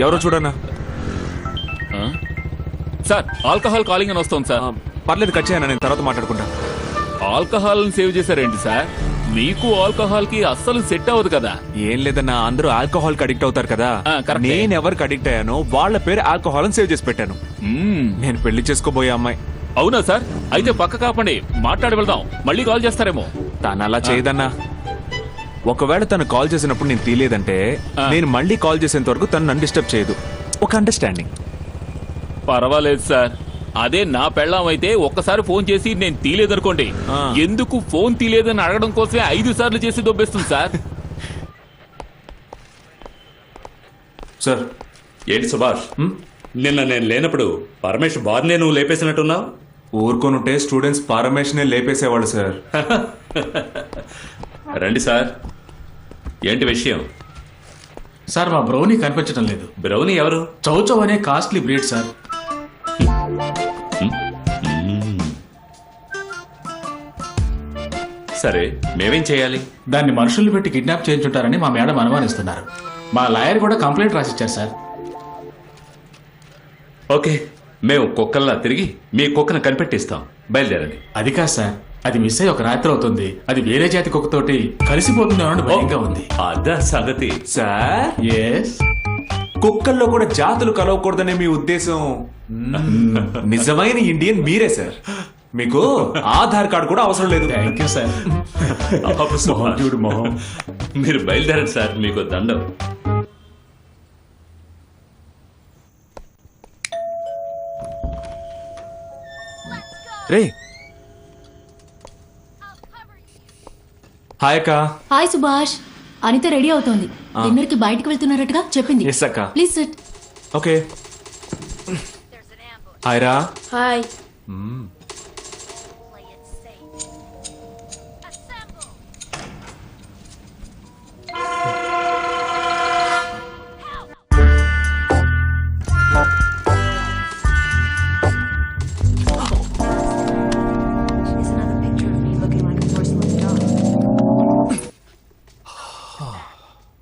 ఎవరో చూడన్నా. Sir alcohol calling అని వస్తుంది సార్. పర్లేదు, కట్ చేయనా, నేను తర్వాత మాట్లాడుకుంటా. ఆల్కహాల్ సేవ్ చేశారేంటి సార్? మీకు ఆల్కహాల్ కి అస్సలు సెట్ అవ్వదు కదా. ఏం లేదన్నా, అందరూ ఆల్కహాల్ కి అడిక్ట్ అవుతారు కదా. నేను ఎవరికి అడిక్ట్ అయ్యానో వాళ్ళ పేరు ఆల్కహాల్ అని సేవ్ చేసి పెట్టాను. నేను పెళ్లి చేసుకోబోయే అమ్మాయి. అవునా సార్? అయితే పక్క కాపండి, మాట్లాడి వెళ్దాం. మళ్ళీ కాల్ చేస్తారేమో. తను అలా చేయదన్నా. ఒకవేళ తను కాల్ చేసినప్పుడు నేను తీయలేదంటే నేను మళ్ళీ కాల్ చేసేంత వరకు తను నన్ను డిస్టర్బ్ చేయదు. ఒక అండర్స్టాండింగ్. పర్వాలేదు సార్. అదే నా పెళ్ళాం అయితే ఒక్కసారి ఫోన్ చేసి నేను తీయలేదనుకోండి, ఎందుకు ఫోన్ తీయలేదని అడగడం కోసమే 5 సార్లు చేసి దొబ్బేస్తుంది సార్. సార్ ఏంటి సుభాష్, నిన్న నేను లేనప్పుడు పరమేశ్ బార్నే నువ్వు లేపేసినట్టున్నావు. ఊరుకొనుంటే స్టూడెంట్స్ పారమేశ్నే లేపేసేవాళ్ళు సార్. రండి సార్, ఏంటి విషయం? సార్ మా బ్రౌనీ కనిపించడం లేదు. బ్రౌనీ ఎవరు? చౌచౌ అనే కాస్ట్లీ బ్రీడ్ సార్. సరే, మేమేం చేయాలి? దాన్ని మనుషుల్ని పెట్టి కిడ్నాప్ చేయించుంటారని మా మేడం అనుమానిస్తున్నారు. మా లాయర్ కూడా కంప్లైంట్ రాసిచ్చారు సార్. ఓకే, మేము కుక్కల్లా తిరిగి మీ కుక్కను కనిపెట్టిస్తాం. బయలుదేరండి. అది కాదు సార్, అది మిస్ అయ్యి ఒక రాత్రి అవుతుంది. అది వేరే జాతి కుక్కతోటి కలిసిపోతుంది అన్నట్టు భయంగా ఉంది. అదా సంగతి. సార్, ఎస్, కుక్కల్లో కూడా జాతులు కలవకూడదనే మీ ఉద్దేశం. నిజమైన ఇండియన్ మీరే సార్. మీకు ఆధార్ కార్డు కూడా అవసరం లేదు. Thank you sir. చూడు మొహం. మీరు బయలుదేరండి సార్, మీకు దండం. రే, హాయ్ అక్క. హాయ్ సుభాష్. అనిత రెడీ అవుతోంది. డిన్నర్ కి బయటికి వెళ్తున్నారట్టుగా చెప్పింది. ఎస్ అక్క. Please SIT. ఓకే. హాయ్ రా. హాయ్.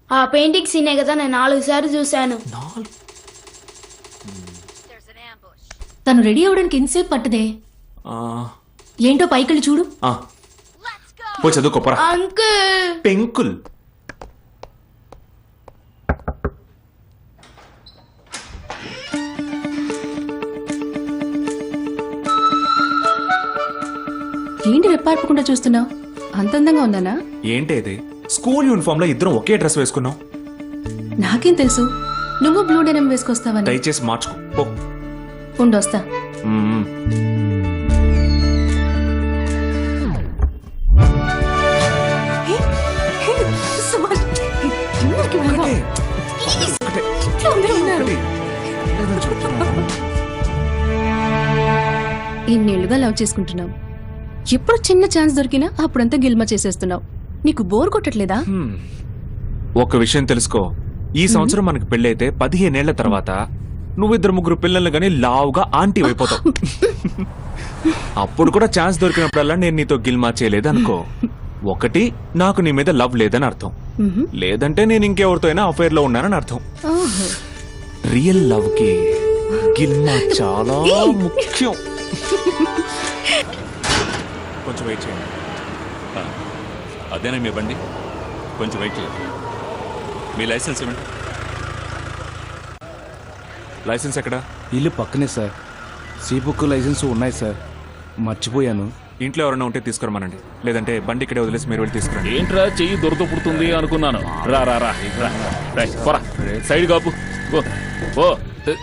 ఆ పెయింటింగ్ సీనే కదా నేను 4 సార్లు చూశాను. తను రెడీ అవడానికి ఎంతసేపు పట్టదే? ఏంటో పైకెళ్ళి చూడు. పో చదువుకోపరా. అంకుల్, పెంకుల్. ఏంటి రెప్పార్పకుండా చూస్తున్నావు? అంత అందంగా ఉందానా? ఏంటి ఇది? స్కూల్ యూనిఫామ్ లో ఇద్దరం ఒకే డ్రెస్ వేసుకున్నాం. నాకేం తెలుసు నువ్వు బ్లూ డెనిమ్ వేసుకొస్తావని. దయచేసి మార్చుకో. పో. ఉండొస్తా. ఇన్నేళ్లుగా లవ్ చేసుకుంటున్నాం. ఎప్పుడు చిన్న ఛాన్స్ దొరికినా అప్పుడంతా గిల్మా చేసేస్తున్నావు. నీకు బోర్ కొట్టట్లేదా? ఒక విషయం తెలుసుకో, ఈ సంవత్సరం మనకు పెళ్ళైతే 15 ఏళ్ల తర్వాత నువ్వు 2-3 పిల్లల్ని గానీ లావుగా ఆంటీ అయిపోతావు. అప్పుడు కూడా ఛాన్స్ దొరికినప్పుడల్లా నేను నీతో గిల్మా చేయలేదు అనుకో. ఒకటి, నాకు నీ మీద లవ్ లేదని అర్థం. లేదంటే నేను ఇంకెవరితో అయినా అఫైర్ లో ఉన్నానని అర్థం. రియల్ లవ్ కి గిల్మా చాలా ముఖ్యం. కొంచెం వెయిట్ చేయండి. అదేనా మీ బండి? కొంచెం వెయిట్ చేయండి. మీ లైసెన్స్ ఇవ్వండి. లైసెన్స్ ఎక్కడ? ఇల్లు పక్కనే సార్. సి బుక్ లైసెన్స్ ఉన్నాయి సార్, మర్చిపోయాను. ఇంట్లో ఎవరైనా ఉంటే తీసుకురమానండి, లేదంటే బండి ఇక్కడే వదిలేసి మీరు వెళ్ళి తీసుకురండి. ఏంట్రా చెయ్యి దొరద పుడుతుంది అనుకున్నాను. రా రా రా పోరా, సైడ్ కాపు.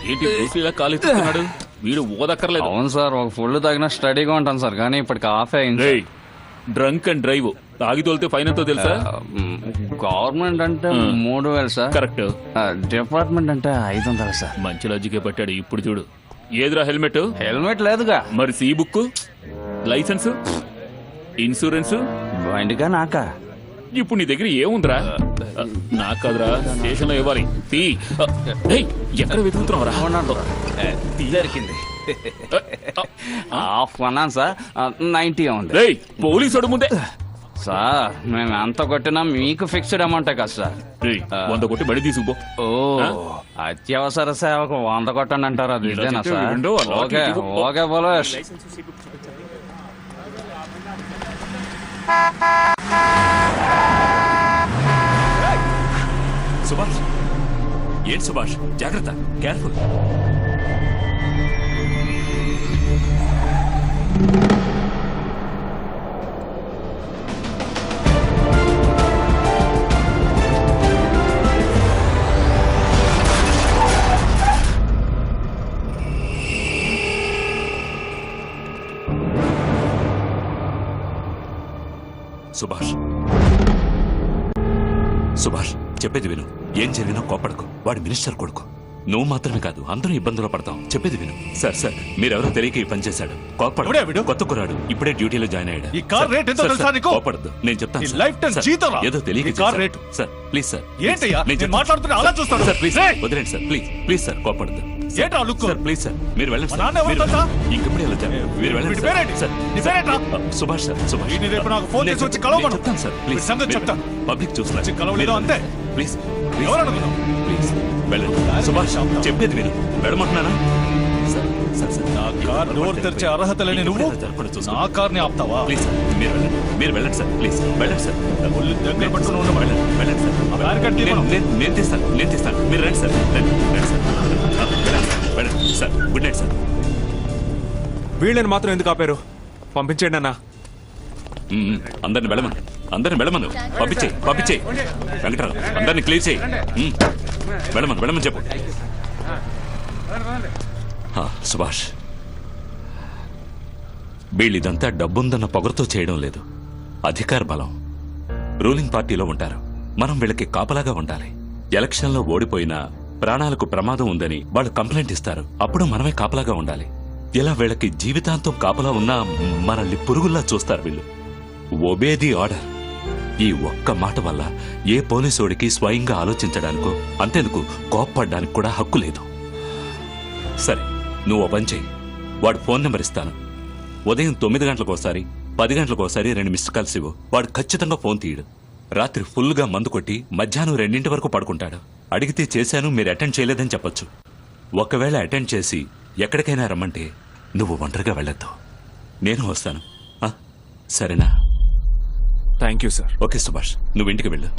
ఏంటి ఇలా కాలు ఎత్తుకున్నాడు? వీడు ఓదక్కర్లేదు. అవును సార్, ఒక ఫుల్ తాగినా స్టడీగా ఉంటాను సార్, కానీ ఇప్పటికి ఆఫ్ అయింది. డ్రంక్ అండ్ డ్రైవ్ తాగి తోలితే ఫైన్ ఎంతో తెలుసా? గవర్నమెంట్ అంటే 3000 సార్. కరెక్ట్. డిపార్ట్మెంట్ అంటే 500 సార్. మంచి లాజికే పట్టాడు. ఇప్పుడు చూడు, ఏదిరా హెల్మెట్? హెల్మెట్ లేదుగా. మరి సి బుక్, లైసెన్స్, ఇన్సూరెన్స్ బండిగా నాకా? ఇప్పుడు నీ దగ్గర ఏముందిరా? నాకు కదరా, స్టేషన్ లో ఇవ్వాలి. ఎక్కడ వెతుకుతున్నావురా? దొరికింది. హాఫ్ అన్నాను సార్, 90 ఉంది. పోలీసు ముందే సార్ మేము ఎంత కొట్టినా మీకు ఫిక్స్డ్ అమౌంటే కదా సార్. రేయ్, 100 కొట్టి బడి తీసుకుపో. ఓ అత్యవసర సేవకు 100 కొట్టండి అంటారు, అది ఇలా ఇదేనా చెప్తే సార్? విండు, ఆ లాటరీ ఓకే టికెట్ ఓకే బోలేష్. సుభాష్ ఏంటి సుభాష్, జాగ్రత్త, కేర్ఫుల్. సుభాష్ సుభాష్ చెప్పేది విను. ఏం జరిగినా కోపడకు. వాడి మినిస్టర్ కొడుకు. నువ్వు మాత్రమే కాదు, అందరూ ఇబ్బందులు పడతాం. చెప్పేది విను. సార్ మీరెవరో తెలియక ఈ పని చేశాడు. ఎవడే వీడు? కొత్త కురాడు, ఇప్పుడే డ్యూటీలో జాయిన్ అయ్యాడు. ఈ కార్ సార్, రేట్ ఎంతో సార్, తెలుసా సార్, నీకు? కోపడద్దు, నేను చెప్తాను ఈ సార్. లైఫ్ టైం సార్, జీతంరా? ఏదో తెలియక ఈ కార్ చేశాను. రేటు. Sir please sir. ఏంటయ్యా? నేను నేను చెప్తాను. మాట్లాడుతున్నా అలా చూస్తాను. సార్ ప్లీజ్ రేయ్! వదిలేండి సార్, ప్లీజ్ సార్, కోపడద్దు. ఏంట్రా లుక్? సార్ ప్లీజ్ సార్, మీరు వెళ్ళండి మా సార్. నాన్న ఎవరు మీరు తెలుసా? వెళ్ళండి. ఇంకెప్పుడు వెళ్ళొచ్చారు. మీరు వెళ్ళండి వీడి సార్. పేరేంటి? సార్, నీ సార్, పేరేంట్రా? సుభాష్ సార్, సుభాష్. వీడిని రేపు నాకు ఫోన్ నేను చేసి వచ్చి చెప్తాను, కలవమను. నేను చెప్తాను సార్, ప్లీజ్. వీడి సంగతి మీరు చెప్తాను. పబ్లిక్ చూస్తున్నారు. వచ్చి కలవలేదు మీరు అంతే. ప్లీజ్ ఎవరు అనుకున్నావు? ప్లీజ్ వెళ్ళండి. సుభాష్ చెప్పేది విను. వెళ్ళమంటున్నానా? సార్ సార్ సార్ నా కార్ డోర్ తెరిచే అర్హత లేని నువ్వు నా కార్ని ఆపుతావా? ప్లీజ్ సార్, మీరు వెళ్ళండి సార్, ప్లీజ్ వెళ్ళండి సార్. ఒళ్ళు దగ్గర పట్టుకుని ఉండు. వెళ్ళండి సార్. కారు కట్టి నేను తీస్తాను. మీరు రండి సార్, రండి సార్. వెళ్ళండి సార్. Good night sir. వీళ్ళని మాత్రం ఎందుకు ఆపారు? పంపించండి అన్నా. అందరిని వెళ్ళమను. పంపించేయి వెంకటరావు, అందరిని క్లియర్ చేయి. వెళ్ళమని చెప్పు. సుభాష్, వీళ్ళిదంతా డబ్బుందన్న పొగరుతో చేయడం లేదు. అధికార బలం. రూలింగ్ పార్టీలో ఉంటారు. మనం వీళ్ళకి కాపలాగా ఉండాలి. ఎలక్షన్లో ఓడిపోయినా ప్రాణాలకు ప్రమాదం ఉందని వాళ్ళు కంప్లైంట్ ఇస్తారు. అప్పుడు మనమే కాపలాగా ఉండాలి. ఇలా వీళ్ళకి జీవితాంతం కాపలా ఉన్నా మనల్ని పురుగుల్లా చూస్తారు వీళ్ళు. ఒబేది ఆర్డర్. ఈ ఒక్క మాట వల్ల ఏ పోలీసోడికి స్వయంగా ఆలోచించడానికో, అంతేందుకు కోప్పడ్డానికి కూడా హక్కు లేదు. సరే, నువ్వు ఓ పని చెయ్యి. వాడు ఫోన్ నెంబర్ ఇస్తాను. ఉదయం 9 గంటలకోసారి 10 గంటలకోసారి 2 మిస్డ్ కాల్స్ ఇవ్వు. వాడు ఖచ్చితంగా ఫోన్ తీయడు. రాత్రి ఫుల్గా మందు కొట్టి మధ్యాహ్నం 2 వరకు పడుకుంటాడు. అడిగితే చేశాను, మీరు అటెండ్ చేయలేదని చెప్పొచ్చు. ఒకవేళ అటెండ్ చేసి ఎక్కడికైనా రమ్మంటే నువ్వు ఒంటరిగా వెళ్ళొద్దు, నేను వస్తాను. సరేనా? Thank you sir. Okay Subhash, నువ్వు ఇంటికి వెళ్ళు.